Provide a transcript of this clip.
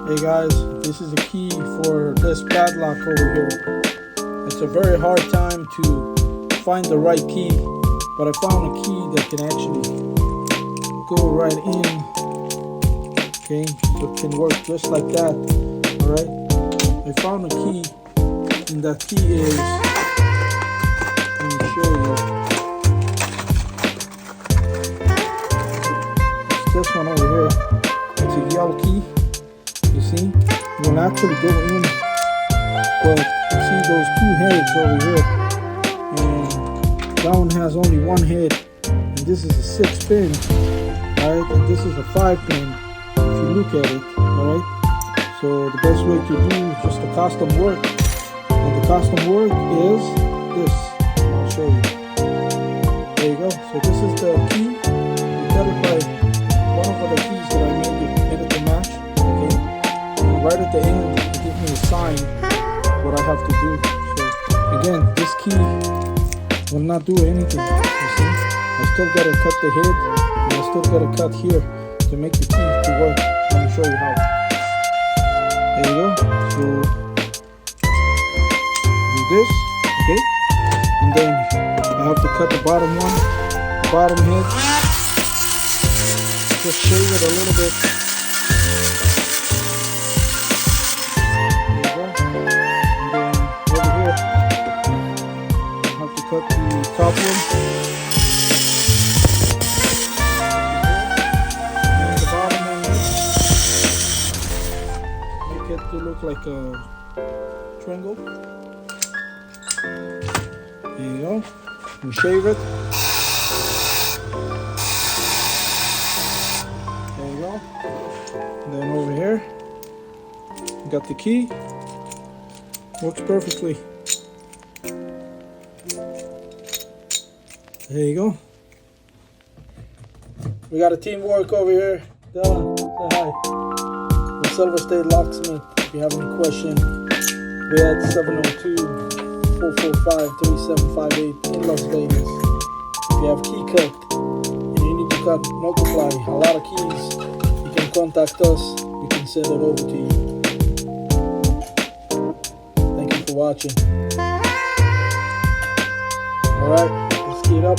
Hey guys, this is the key for this padlock over here. It's a very hard time to find the right key, but I found a key that can actually go right in. Okay, so it can work just like that. Alright, I found a key, and that key is, let me show you. It's this one over here. It's a yellow key. You see, it will actually go in, but you see those two heads over here, and that one has only one head, and this is a 6 pin, alright, and this is a 5 pin, if you look at it, alright. So the best way to do is just a custom work, and the custom work is this. I'll show you. There you go. So this is the key. You cut it by one of the keys that I made it to match. Right at the end, it gives me a sign what I have to do. So again, this key will not do anything. You see, I still gotta cut the head, and I still gotta cut here to make the key to work. Let me show you how. There you go. So do this, okay, and then I have to cut the bottom one, the bottom head. Just shave it a little bit. Cut the top one and the bottom one. Make it to look like a triangle. There you go. We shave it. There you go. And then over here, we got the key. Works perfectly. There you go. We got a teamwork over here. Dylan, say hi. The Silver State Locksmith. If you have any question, we're at 702-445-3758 in Las Vegas. If you have key cut and you need to cut multiply a lot of keys, you can contact us. We can send it over to you. Thank you for watching. Alright. Get up.